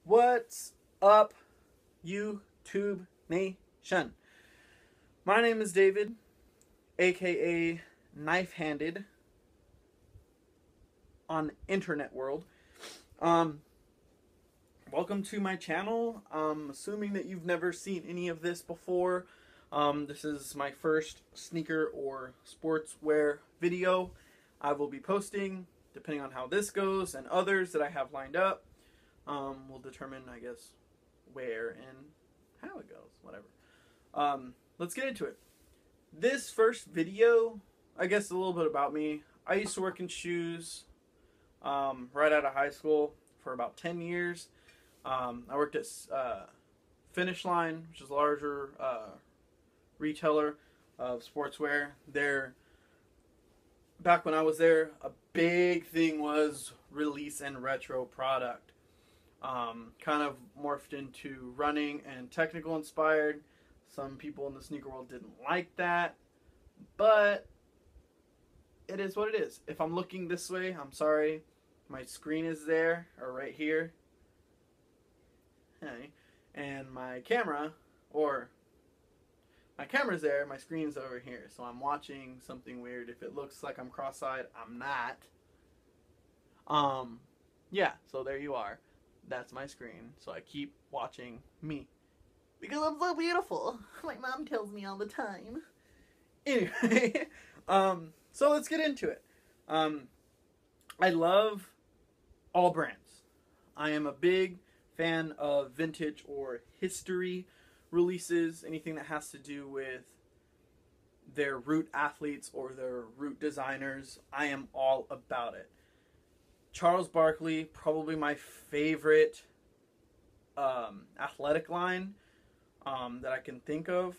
What's up, YouTube Nation? My name is David, aka Knife Handed on Internet World. Welcome to my channel. I'm assuming that you've never seen any of this before. This is my first sneaker or sportswear video I will be posting. Depending on how this goes and others that I have lined up, will determine, I guess, where and how it goes, whatever. Let's get into it. This first video, I guess a little bit about me. I used to work in shoes right out of high school for about 10 years. I worked at Finish Line, which is a larger retailer of sportswear. Back when I was there, a big thing was release and retro product. Kind of morphed into running and technical inspired. Some people in the sneaker world didn't like that, but it is what it is. If I'm looking this way, I'm sorry. My screen is there, or right here. Hey. And my camera's there, my screen's over here. So I'm watching something weird. If it looks like I'm cross-eyed, I'm not. Yeah, so there you are. That's my screen. So I keep watching me. Because I'm so beautiful. My mom tells me all the time. Anyway, so let's get into it. I love all brands. I am a big fan of vintage or history releases, anything that has to do with their root athletes or their root designers. I am all about it. Charles Barkley, probably my favorite athletic line that I can think of.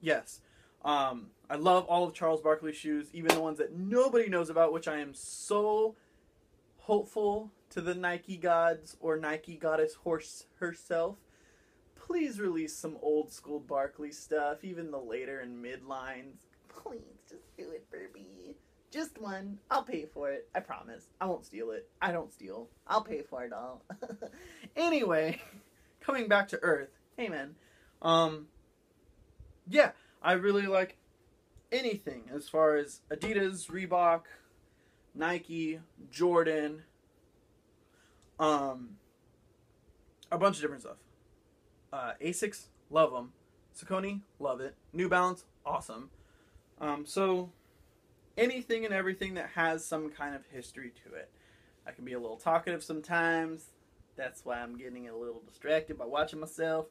Yes. I love all of Charles Barkley's shoes, even the ones that nobody knows about, which I am so hopeful to the Nike gods or Nike goddess herself. Please release some old school Barkley stuff, even the later and mid lines. Please, just do it for me. Just one. I'll pay for it. I promise. I won't steal it. I don't steal. I'll pay for it all. Anyway, coming back to Earth. Hey, man. Yeah, I really like anything as far as Adidas, Reebok, Nike, Jordan, a bunch of different stuff. Asics, love them. Saucony, love it. New Balance, awesome. So anything and everything that has some kind of history to it. I can be a little talkative sometimes. That's why I'm getting a little distracted by watching myself.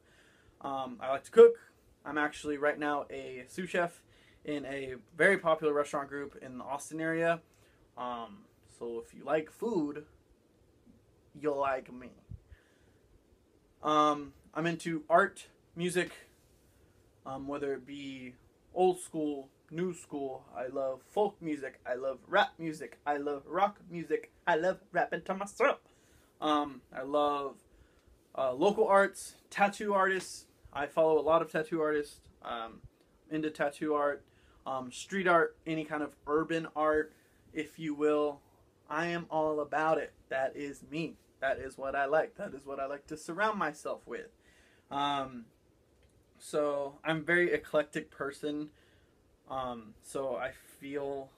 I like to cook. I'm actually right now a sous chef in a very popular restaurant group in the Austin area. So if you like food, you'll like me. I'm into art, music, whether it be old school, new school. I love folk music. I love rap music. I love rock music. I love rapping to myself. I love local arts, tattoo artists. I follow a lot of tattoo artists. Into tattoo art, street art, any kind of urban art, if you will. I am all about it. That is me. That is what I like. That is what I like to surround myself with. So I'm a very eclectic person. So I feel,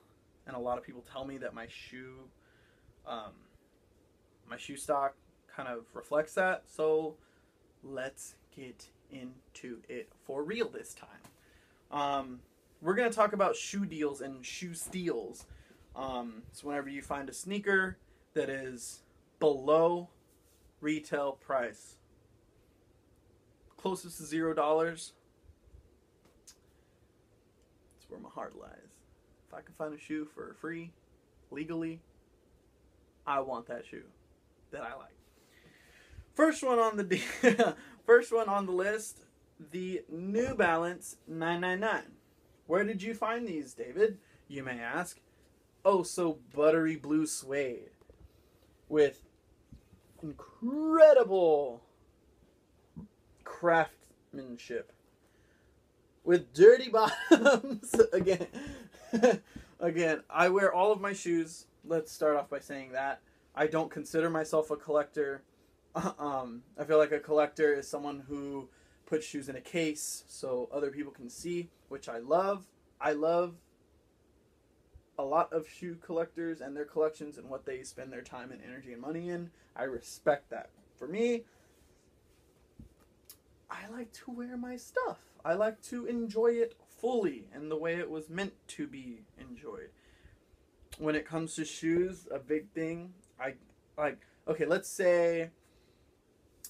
and a lot of people tell me that my shoe stock kind of reflects that. So let's get into it for real this time. We're going to talk about shoe deals and shoe steals. So whenever you find a sneaker that is below retail price, closest to $0, that's where my heart lies. If I can find a shoe for free, legally, I want that shoe that I like. First one on the list, the New Balance 999. Where did you find these, David? You may ask. Oh, so buttery blue suede with incredible craftsmanship, with dirty bottoms. Again, I wear all of my shoes. Let's start off by saying that I don't consider myself a collector. I feel like a collector is someone who puts shoes in a case so other people can see, which I love. I love a lot of shoe collectors and their collections and what they spend their time and energy and money in. I respect that. For me, I like to wear my stuff. I like to enjoy it fully and the way it was meant to be enjoyed. When it comes to shoes, a big thing, I like, okay, let's say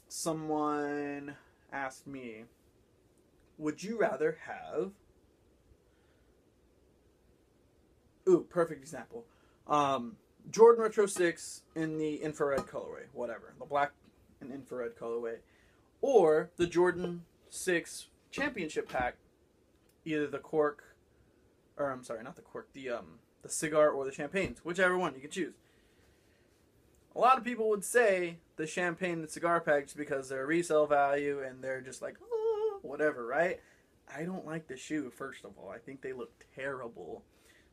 someone asked me, would you rather have, perfect example, Jordan Retro 6 in the infrared colorway, whatever, the black and infrared colorway, or the Jordan 6 championship pack, either the cork, or I'm sorry, not the cork, the cigar or the champagnes, whichever one you can choose. A lot of people would say the champagne and cigar packs because they're resale value and they're just like, oh, whatever, right? I don't like the shoe, first of all. I think they look terrible.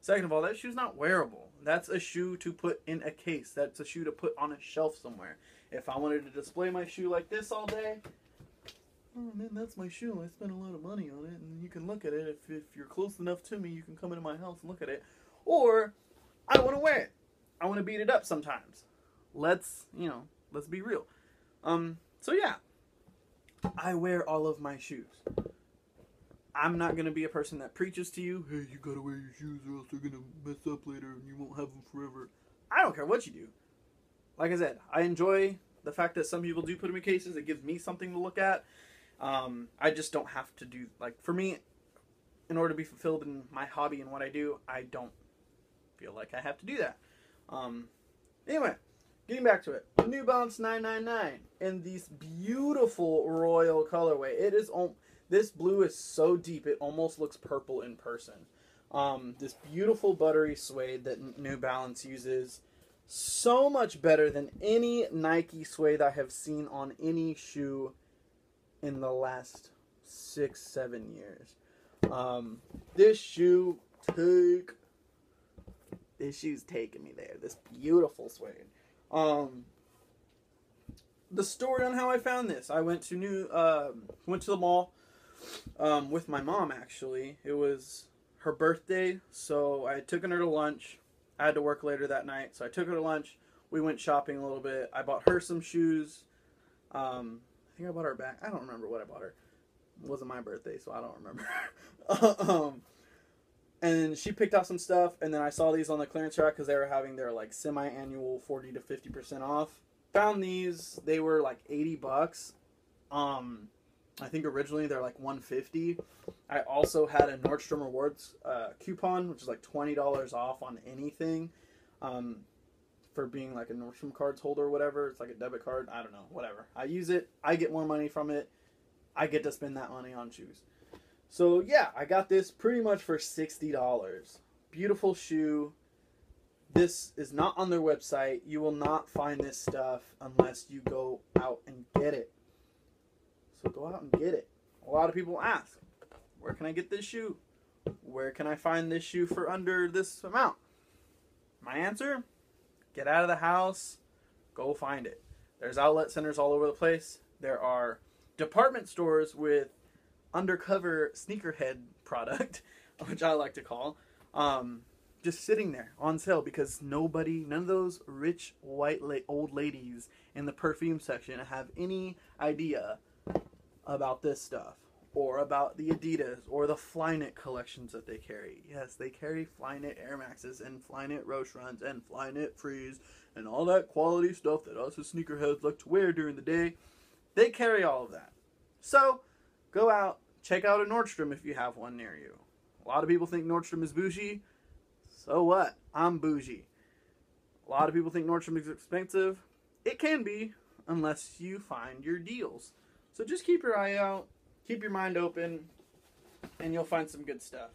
Second of all, that shoe's not wearable. That's a shoe to put in a case. That's a shoe to put on a shelf somewhere. If I wanted to display my shoe like this all day, oh man, that's my shoe. I spent a lot of money on it, and you can look at it. If you're close enough to me, you can come into my house and look at it. Or I want to wear it. I want to beat it up sometimes. Let's be real. So yeah, I wear all of my shoes. I'm not going to be a person that preaches to you, hey, you got to wear your shoes or else they're going to mess up later and you won't have them forever. I don't care what you do. Like I said, I enjoy the fact that some people do put them in cases. It gives me something to look at. I just don't have to do, like, for me, in order to be fulfilled in my hobby and what I do, I don't feel like I have to do that. Anyway, getting back to it. The New Balance 999 in this beautiful royal colorway. It is, this blue is so deep, it almost looks purple in person. This beautiful buttery suede that New Balance uses. So much better than any Nike suede I have seen on any shoe in the last 6-7 years. This shoe's taking me there. This beautiful suede. The story on how I found this. I went to the mall with my mom, actually. It was her birthday, so I had taken her to lunch. I had to work later that night, so I took her to lunch. We went shopping a little bit. I bought her some shoes. I think I bought her a bag. I don't remember what I bought her. It wasn't my birthday, so I don't remember. And she picked out some stuff, and then I saw these on the clearance rack because they were having their like semi-annual 40 to 50% off. Found these. They were like $80. I think originally they're like $150. I also had a Nordstrom Rewards coupon, which is like $20 off on anything, for being like a Nordstrom cards holder or whatever. It's like a debit card. I don't know. Whatever. I use it. I get more money from it. I get to spend that money on shoes. So yeah, I got this pretty much for $60. Beautiful shoe. This is not on their website. You will not find this stuff unless you go out and get it. So go out and get it. A lot of people ask, where can I get this shoe? Where can I find this shoe for under this amount? My answer, get out of the house, go find it. There's outlet centers all over the place. There are department stores with undercover sneakerhead product, which I like to call, just sitting there on sale because none of those rich white old ladies in the perfume section have any idea about this stuff or about the Adidas or the Flyknit collections that they carry. Yes, they carry Flyknit Air Maxes and Flyknit Roche Runs and Flyknit Freeze and all that quality stuff that us as sneakerheads like to wear during the day. They carry all of that. So go out, check out a Nordstrom if you have one near you. A lot of people think Nordstrom is bougie. So what? I'm bougie. A lot of people think Nordstrom is expensive. It can be, unless you find your deals. So just keep your eye out, keep your mind open, and you'll find some good stuff.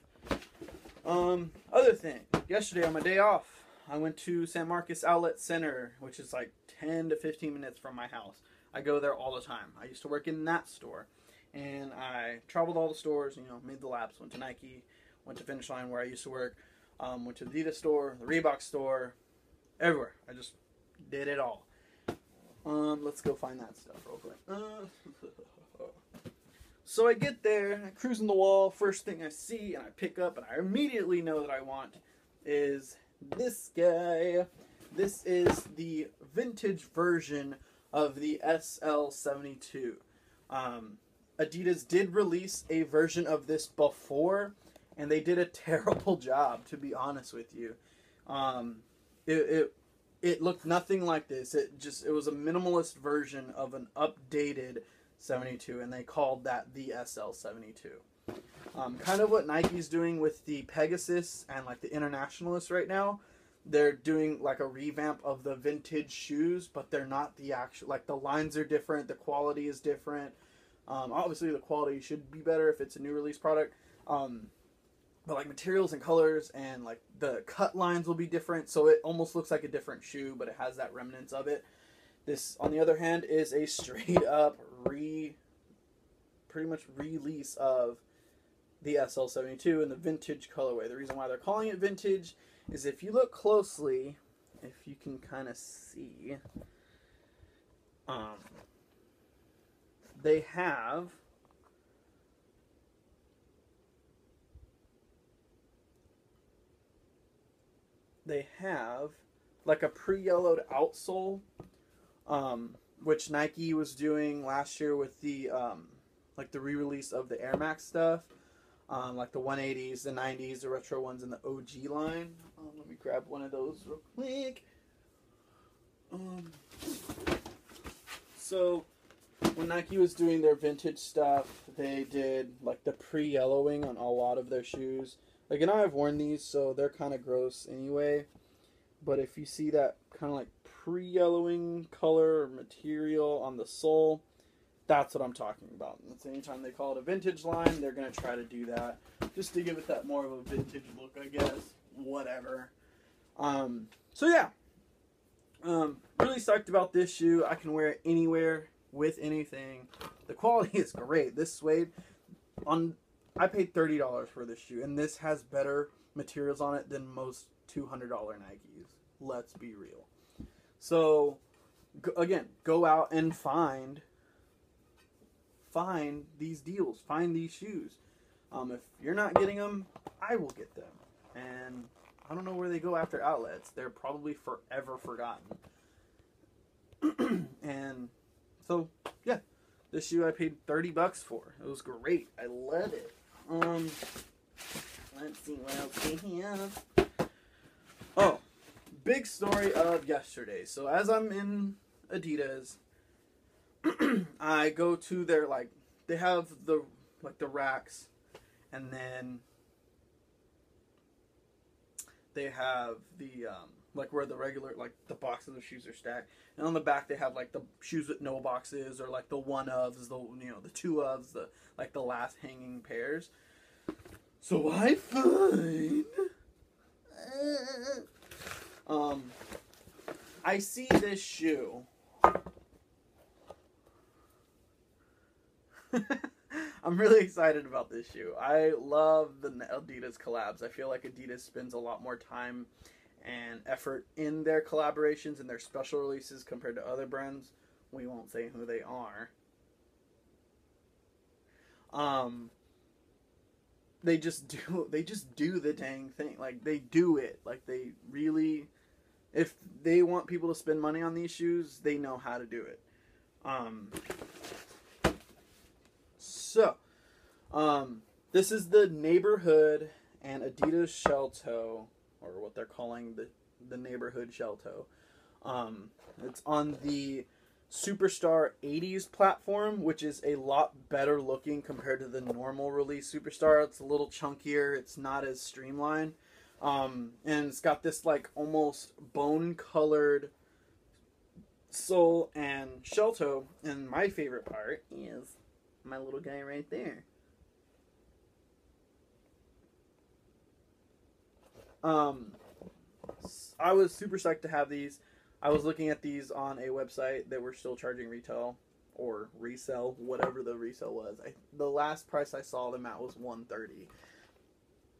Other thing, yesterday on my day off, I went to San Marcos Outlet Center, which is like 10 to 15 minutes from my house. I go there all the time. I used to work in that store. And I traveled all the stores, made the laps, went to Nike, went to Finish Line where I used to work, went to the Adidas store, the Reebok store, everywhere. I just Did it all. Let's go find that stuff real quick. So I get there, I cruise in the wall, first thing I see and I pick up and I immediately know that I want is this guy. This is the vintage version of the SL72. Adidas did release a version of this before, and they did a terrible job, to be honest with you. It looked nothing like this. It was a minimalist version of an updated 72, and they called that the SL72. Kind of what Nike's doing with the Pegasus and like the Internationalist right now. They're doing like a revamp of the vintage shoes, but they're not the actual, like the lines are different, the quality is different. Obviously the quality should be better if it's a new release product. But like materials and colors and like the cut lines will be different, so it almost looks like a different shoe, but it has that remnants of it. This, on the other hand, is a straight up pretty much release of the SL72 in the vintage colorway. The reason why they're calling it vintage is if you look closely, if you can kind of see, they have like a pre-yellowed outsole, which Nike was doing last year with the like the re-release of the Air Max stuff, like the 180s, the 90s, the retro ones, and the OG line. Let me grab one of those real quick. So when Nike was doing their vintage stuff, they did like the pre-yellowing on a lot of their shoes. Like, and I've worn these, so they're kind of gross anyway. But if you see that kind of like pre-yellowing color or material on the sole, that's what I'm talking about. And that's anytime they call it a vintage line, they're going to try to do that. Just to give it that more of a vintage look, I guess. Whatever. So yeah. Really psyched about this shoe. I can wear it anywhere with anything. The quality is great. This suede, I paid $30 for this shoe, and this has better materials on it than most $200 Nikes. Let's be real. So, again, go out and find these deals. Find these shoes. If you're not getting them, I will get them. And I don't know where they go after outlets. They're probably forever forgotten. And so, yeah. This shoe I paid $30 for. It was great. I love it. Let's see what else we have. Oh, big story of yesterday. So as I'm in Adidas, I go to their, like, they have the racks, and then they have the like where the regular, like the boxes of shoes are stacked, and on the back they have like the shoes with no boxes, or like the one ofs, the the two ofs, the like the last hanging pairs. So I find I see this shoe. I'm really excited about this shoe. I love the Adidas collabs. I feel like Adidas spends a lot more time and effort in their collaborations and their special releases compared to other brands. We won't say who they are. They just do the dang thing. Like, they do it. Like, they really, if they want people to spend money on these shoes, they know how to do it. This is the Neighborhood and Adidas Shell Toe, or what they're calling the Neighborhood Shell Toe. It's on the Superstar 80s platform, which is a lot better looking compared to the normal release Superstar. It's a little chunkier. It's not as streamlined. And it's got this like almost bone-colored sole and shell toe. And my favorite part is my little guy right there. I was super psyched to have these. I was looking at these on a website that were still charging retail or resell, whatever the resale was. The last price I saw them at was $130.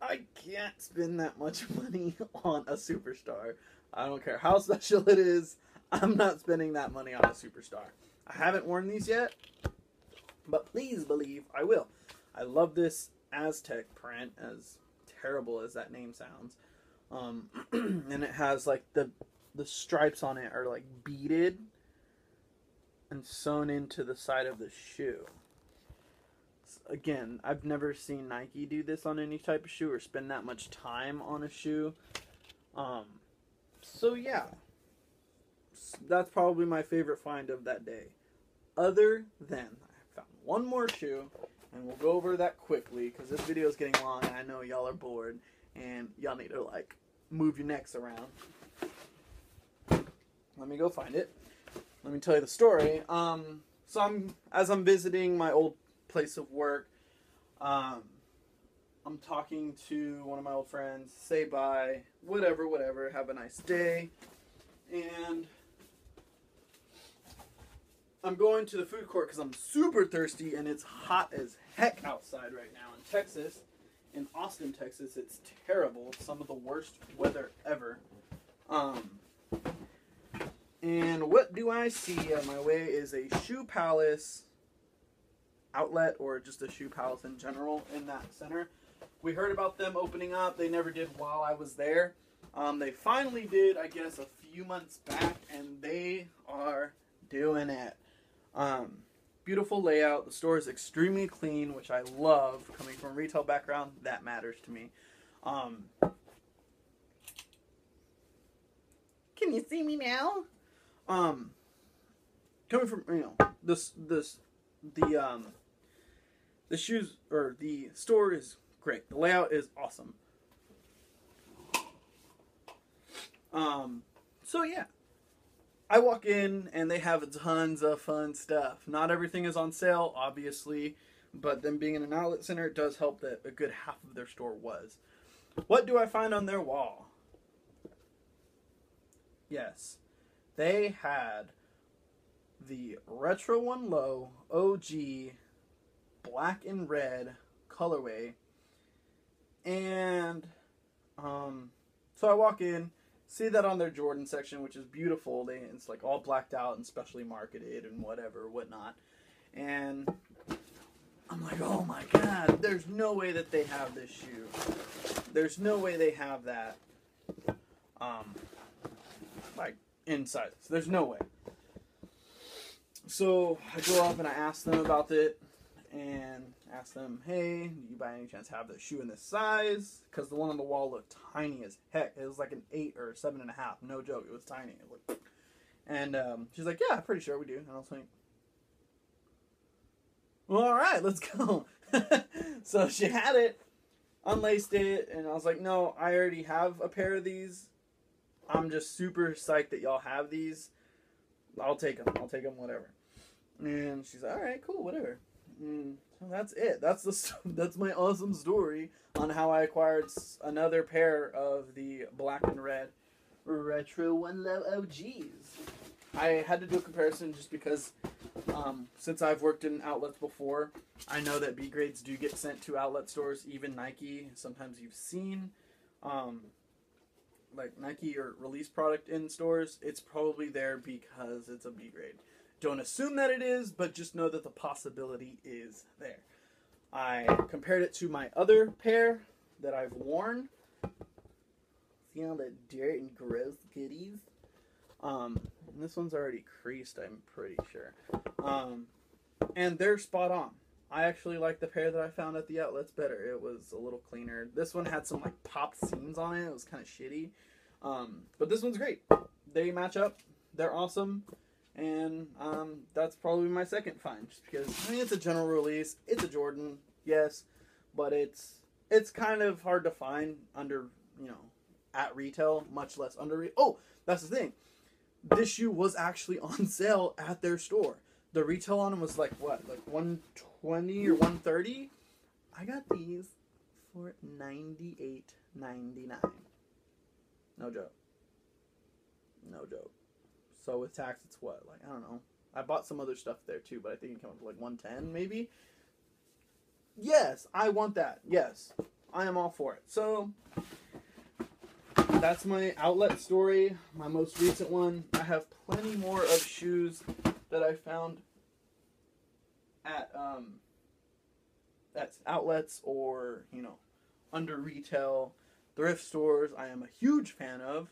I can't spend that much money on a Superstar. I don't care how special it is. I'm not spending that money on a Superstar. I haven't worn these yet, but please believe I will. I love this Aztec print, as terrible as that name sounds. And it has like the stripes on it are like beaded and sewn into the side of the shoe. Again, I've never seen Nike do this on any type of shoe or spend that much time on a shoe. So yeah, that's probably my favorite find of that day. Other than, I found one more shoe, and we'll go over that quickly because this video is getting long and I know y'all are bored and y'all need to like move your necks around. Let me go find it. Let me tell you the story. So as I'm visiting my old place of work, I'm talking to one of my old friends, say bye, whatever, have a nice day, and I'm going to the food court because I'm super thirsty and it's hot as heck outside right now in Texas. In Austin, Texas, it's terrible. It's some of the worst weather ever. And what do I see on my way is a Shoe Palace outlet, or just a Shoe Palace in general in that center. We heard about them opening up. They never did while I was there. They finally did, I guess, a few months back, and they are doing it. Beautiful layout. The store is extremely clean, which I love. Coming from a retail background, that matters to me. Can you see me now? Coming from, the shoes, or the store is great. The layout is awesome. So yeah. I walk in and they have tons of fun stuff. Not everything is on sale, obviously, but them being in an outlet center, it does help that a good half of their store was. What do I find on their wall? Yes, they had the Retro One Low OG black and red colorway, and so I walk in, see that on their Jordan section, which is beautiful. It's like all blacked out and specially marketed and whatnot. And I'm like, oh my god, there's no way that they have this shoe. There's no way they have that, like, in sizes. There's no way. So I go up and I ask them about it, and ask them, hey, do you by any chance have the shoe in this size? Because the one on the wall looked tiny as heck. It was like an 8 or 7.5. No joke. It was tiny. It looked... And she's like, yeah, pretty sure we do. And I was like, well, all right, let's go. So she had it, unlaced it, and I was like, no, I already have a pair of these. I'm just super psyched that y'all have these. I'll take them. I'll take them, whatever. And she's like, all right, cool, whatever. So that's it. That's my awesome story on how I acquired another pair of the black and red Retro One Low OGs. I had to do a comparison just because since I've worked in outlets before, I know that B grades do get sent to outlet stores, even Nike. Sometimes you've seen like Nike or release product in stores. It's probably there because it's a B grade. Don't assume that it is, but just know that the possibility is there. I compared it to my other pair that I've worn. See all the dirt and gross goodies? And this one's already creased, I'm pretty sure. And they're spot on. I actually like the pair that I found at the outlets better. It was a little cleaner. This one had some like popped seams on it. It was kind of shitty. But this one's great. They match up. They're awesome. And that's probably my second find, just because I mean it's a general release, it's a Jordan, yes, but it's kind of hard to find under, at retail, much less under oh, that's the thing. This shoe was actually on sale at their store. The retail on them was like what, like $120 or $130. I got these for $98.99. No joke. No joke. So with tax, it's what? Like, I don't know. I bought some other stuff there too, but I think it came up to like 110 maybe. Yes, I want that. Yes, I am all for it. So that's my outlet story, my most recent one. I have plenty more of shoes that I found at outlets or, you know, under retail thrift stores. I am a huge fan of.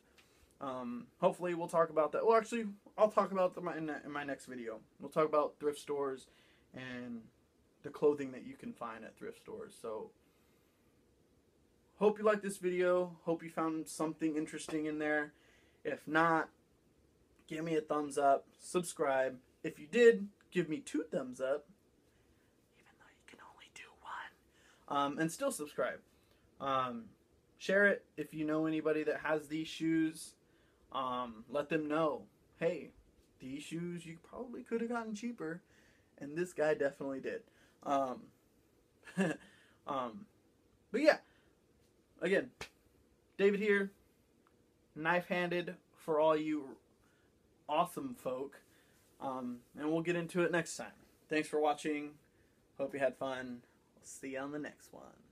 Hopefully we'll talk about that. Well, actually, I'll talk about them in my next video. We'll talk about thrift stores and the clothing that you can find at thrift stores. So, hope you liked this video. Hope you found something interesting in there. If not, give me a thumbs up. Subscribe. If you did, give me 2 thumbs up. Even though you can only do 1. And still subscribe. Share it if you know anybody that has these shoes. Let them know, hey, these shoes you probably could have gotten cheaper, and this guy definitely did. But yeah, again, David here, knife-handed for all you awesome folk, and we'll get into it next time. Thanks for watching. Hope you had fun. We'll see you on the next one.